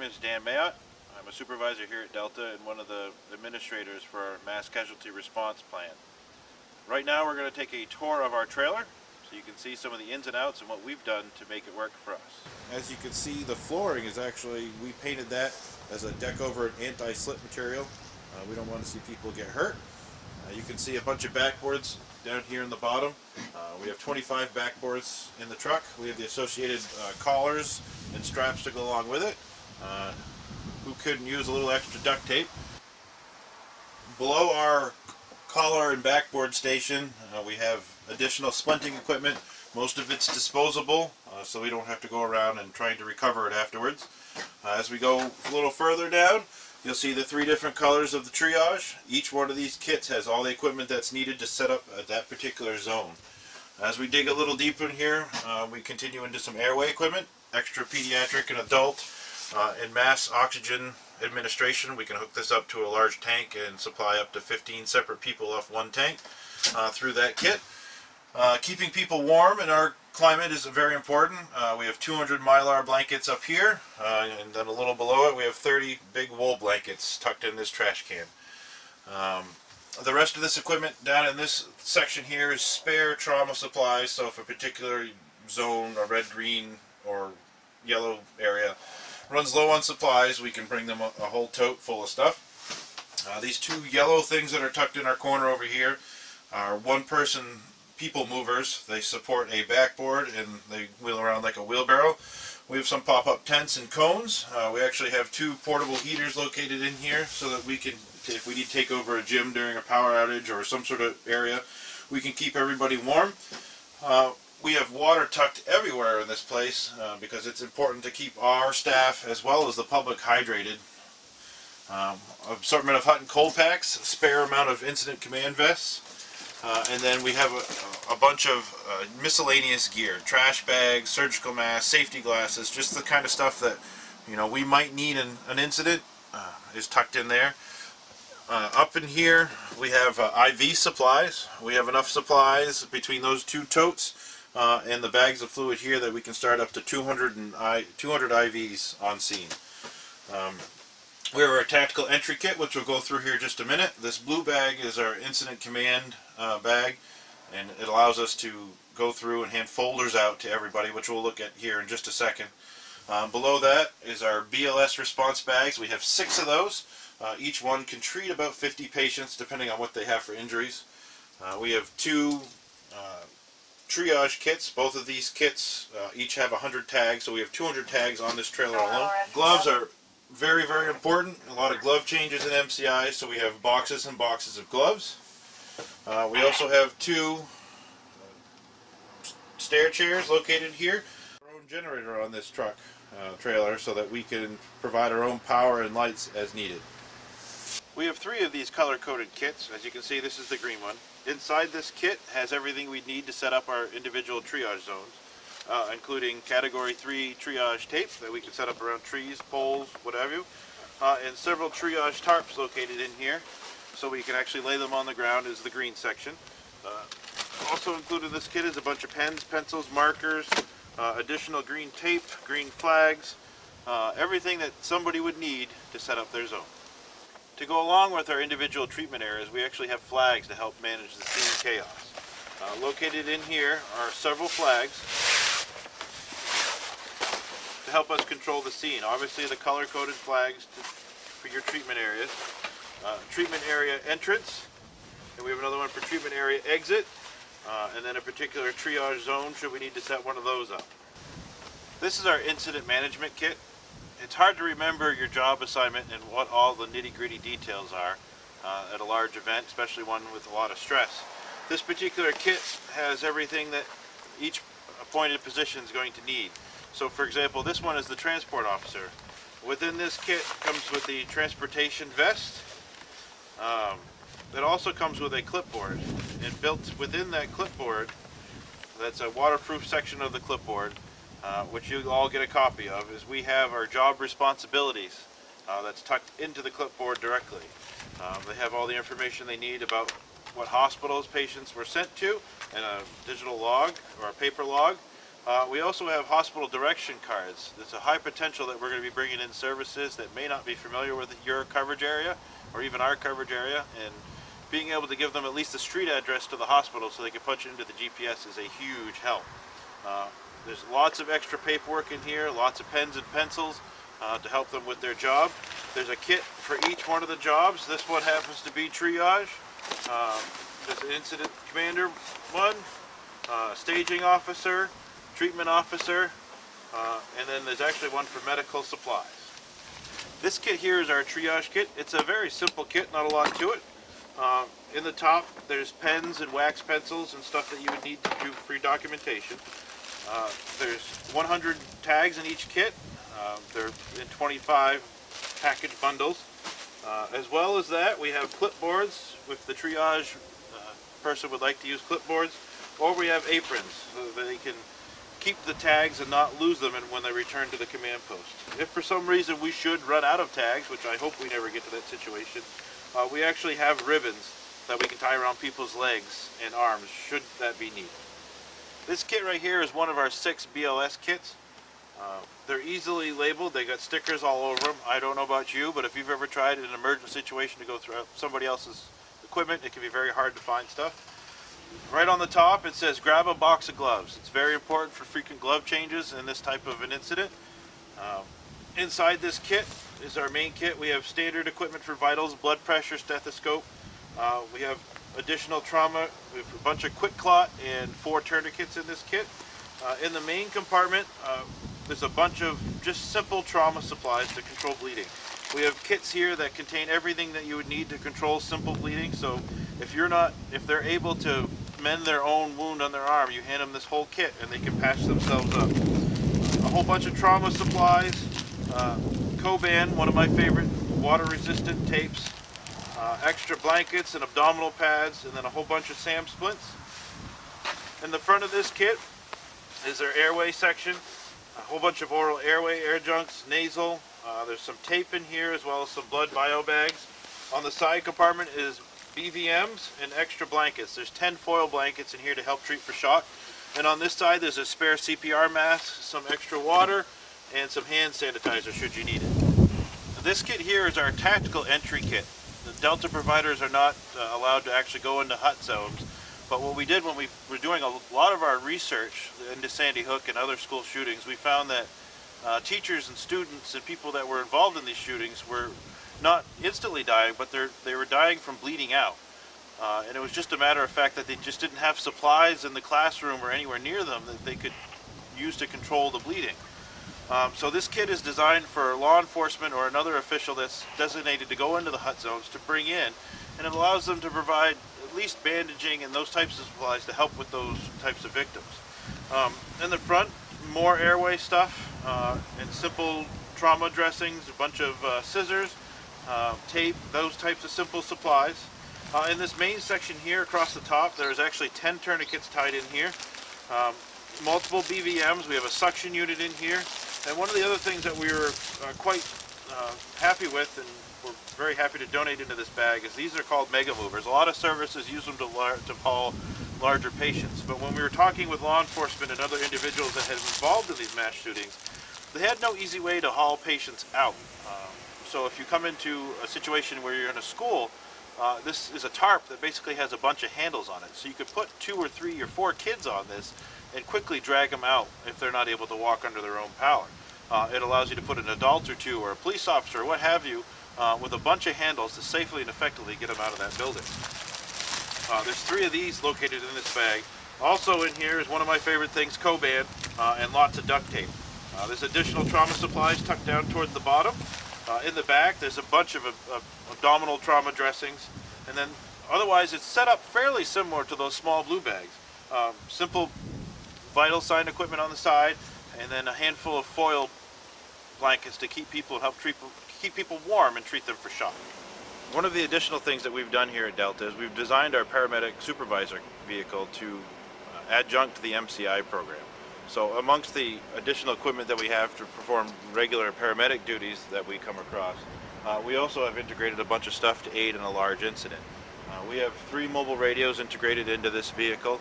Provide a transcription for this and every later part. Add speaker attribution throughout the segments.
Speaker 1: is Dan Mayotte. I'm a supervisor here at Delta and one of the administrators for our mass casualty response plan. Right now we're going to take a tour of our trailer so you can see some of the ins and outs and what we've done to make it work for us. As you can see, the flooring is actually, we painted that as a deck over an anti-slip material. We don't want to see people get hurt. You can see a bunch of backboards down here in the bottom. We have 25 backboards in the truck. We have the associated collars and straps to go along with it. Who couldn't use a little extra duct tape? Below our collar and backboard station, we have additional splinting equipment. Most of it's disposable, so we don't have to go around and trying to recover it afterwards. As we go a little further down, you'll see the 3 different colors of the triage. Each one of these kits has all the equipment that's needed to set up that particular zone. As we dig a little deeper in here, we continue into some airway equipment, extra pediatric and adult, and mass oxygen administration. We can hook this up to a large tank and supply up to 15 separate people off one tank through that kit. Keeping people warm in our climate is very important. We have 200 Mylar blankets up here, and then a little below it we have 30 big wool blankets tucked in this trash can. The rest of this equipment down in this section here is spare trauma supplies, so if a particular zone, a red, green, or yellow area runs low on supplies, we can bring them a whole tote full of stuff. These 2 yellow things that are tucked in our corner over here are one-person people movers. They support a backboard and they wheel around like a wheelbarrow. We have some pop-up tents and cones. We actually have 2 portable heaters located in here so that we can, if we need to take over a gym during a power outage or some sort of area, we can keep everybody warm. We have water tucked everywhere in this place because it's important to keep our staff as well as the public hydrated. Assortment of hot and cold packs, a spare amount of incident command vests, and then we have a bunch of miscellaneous gear, trash bags, surgical masks, safety glasses, just the kind of stuff that we might need in an incident is tucked in there. Up in here we have IV supplies. We have enough supplies between those 2 totes and the bags of fluid here that we can start up to 200 IVs on scene. We have our tactical entry kit, which we'll go through here in just a minute. This blue bag is our incident command bag, and it allows us to go through and hand folders out to everybody, which we'll look at here in just a second. Below that is our BLS response bags. We have 6 of those. Each one can treat about 50 patients depending on what they have for injuries. We have 2 triage kits. Both of these kits each have 100 tags, so we have 200 tags on this trailer alone. Gloves are very, very important. A lot of glove changes in MCI, so we have boxes and boxes of gloves. We also have 2 stair chairs located here. Our own generator on this truck trailer so that we can provide our own power and lights as needed. We have 3 of these color-coded kits. As you can see, this is the green one. Inside this kit has everything we need to set up our individual triage zones, including Category 3 triage tape that we can set up around trees, poles, whatever, and several triage tarps located in here, so we can actually lay them on the ground is the green section. Also included in this kit is a bunch of pens, pencils, markers, additional green tape, green flags, everything that somebody would need to set up their zone. To go along with our individual treatment areas, we actually have flags to help manage the scene chaos. Located in here are several flags to help us control the scene. Obviously the color-coded flags for your treatment areas. Treatment area entrance, and we have another one for treatment area exit, and then a particular triage zone should we need to set one of those up. This is our incident management kit. It's hard to remember your job assignment and what all the nitty-gritty details are at a large event, especially one with a lot of stress. This particular kit has everything that each appointed position is going to need. So for example, this one is the transport officer. Within this kit comes with the transportation vest. It also comes with a clipboard, and built within that clipboard, that's a waterproof section of the clipboard, which you'll all get a copy of, is we have our job responsibilities that's tucked into the clipboard directly. They have all the information they need about what hospitals patients were sent to, and a digital log or a paper log. We also have hospital direction cards. There's a high potential that we're going to be bringing in services that may not be familiar with your coverage area or even our coverage area, and being able to give them at least a street address to the hospital so they can punch it into the GPS is a huge help. There's lots of extra paperwork in here, lots of pens and pencils to help them with their job. There's a kit for each one of the jobs. This one happens to be triage. There's an incident commander one, staging officer, treatment officer, and then there's actually one for medical supplies. This kit here is our triage kit. It's a very simple kit, not a lot to it. In the top there's pens and wax pencils and stuff that you would need to do for documentation. There's 100 tags in each kit. They're in 25 package bundles. As well as that, we have clipboards if the triage person would like to use clipboards, or we have aprons so that they can keep the tags and not lose them when they return to the command post. If for some reason we should run out of tags, which I hope we never get to that situation, we actually have ribbons that we can tie around people's legs and arms should that be needed. This kit right here is one of our 6 BLS kits. They're easily labeled. They got stickers all over them. I don't know about you, but if you've ever tried in an emergent situation to go through somebody else's equipment, it can be very hard to find stuff. Right on the top it says grab a box of gloves. It's very important for frequent glove changes in this type of an incident. Inside this kit is our main kit. We have standard equipment for vitals, blood pressure, stethoscope. We have additional trauma. We have a bunch of quick clot and 4 tourniquets in this kit. In the main compartment there's a bunch of just simple trauma supplies to control bleeding. We have kits here that contain everything that you would need to control simple bleeding. So if they're able to mend their own wound on their arm, you hand them this whole kit and they can patch themselves up. A whole bunch of trauma supplies, Coban, one of my favorite water-resistant tapes, extra blankets and abdominal pads, and then a whole bunch of SAM splints. In the front of this kit is our airway section, a whole bunch of oral airway, air junks, nasal. There's some tape in here as well as some blood bio bags. On the side compartment is BVMs and extra blankets. There's 10 foil blankets in here to help treat for shock. And on this side there's a spare CPR mask, some extra water, and some hand sanitizer should you need it. This kit here is our tactical entry kit. The Delta providers are not allowed to actually go into hut zones, but what we did when we were doing a lot of our research into Sandy Hook and other school shootings, we found that teachers and students and people that were involved in these shootings were not instantly dying, but they were dying from bleeding out. And it was just a matter of fact that they just didn't have supplies in the classroom or anywhere near them that they could use to control the bleeding. So this kit is designed for law enforcement or another official that's designated to go into the hut zones to bring in, and it allows them to provide at least bandaging and those types of supplies to help with those types of victims. In the front, more airway stuff and simple trauma dressings, a bunch of scissors, tape, those types of simple supplies. In this main section here across the top, there's actually 10 tourniquets tied in here. Multiple BVMs, we have a suction unit in here, and one of the other things that we were quite happy with, and we're very happy to donate into this bag, is these are called mega movers. A lot of services use them to haul larger patients, but when we were talking with law enforcement and other individuals that had been involved in these mass shootings, they had no easy way to haul patients out. So if you come into a situation where you're in a school, this is a tarp that basically has a bunch of handles on it. So you could put 2 or 3 or 4 kids on this and quickly drag them out if they're not able to walk under their own power. It allows you to put an adult or 2 or a police officer or what have you with a bunch of handles to safely and effectively get them out of that building. There's 3 of these located in this bag. Also in here is one of my favorite things, Coban, and lots of duct tape. There's additional trauma supplies tucked down towards the bottom. In the back there's a bunch of abdominal trauma dressings, and then otherwise it's set up fairly similar to those small blue bags. Simple vital sign equipment on the side, and then a handful of foil blankets to keep people and help keep people warm and treat them for shock. One of the additional things that we've done here at Delta is we've designed our paramedic supervisor vehicle to adjunct to the MCI program. So amongst the additional equipment that we have to perform regular paramedic duties that we come across, we also have integrated a bunch of stuff to aid in a large incident. We have 3 mobile radios integrated into this vehicle.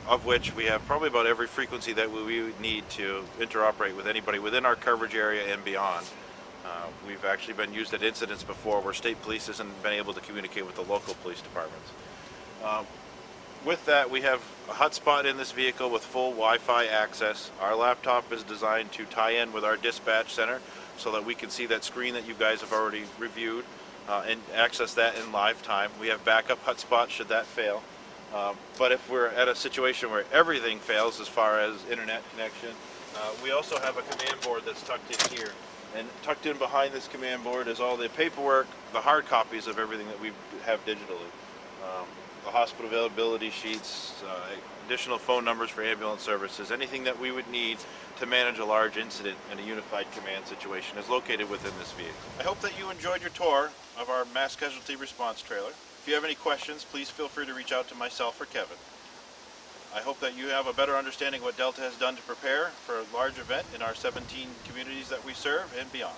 Speaker 1: of which we have probably about every frequency that we would need to interoperate with anybody within our coverage area and beyond. We've actually been used at incidents before where state police hasn't been able to communicate with the local police departments. With that, we have a hotspot in this vehicle with full Wi-Fi access. Our laptop is designed to tie in with our dispatch center so that we can see that screen that you guys have already reviewed and access that in live time. We have backup hotspots should that fail. But if we're at a situation where everything fails as far as internet connection, we also have a command board that's tucked in here. And tucked in behind this command board is all the paperwork, the hard copies of everything that we have digitally. The hospital availability sheets, additional phone numbers for ambulance services, anything that we would need to manage a large incident in a unified command situation is located within this vehicle. I hope that you enjoyed your tour of our mass casualty response trailer. If you have any questions, please feel free to reach out to myself or Kevin. I hope that you have a better understanding of what Delta has done to prepare for a large event in our 17 communities that we serve and beyond.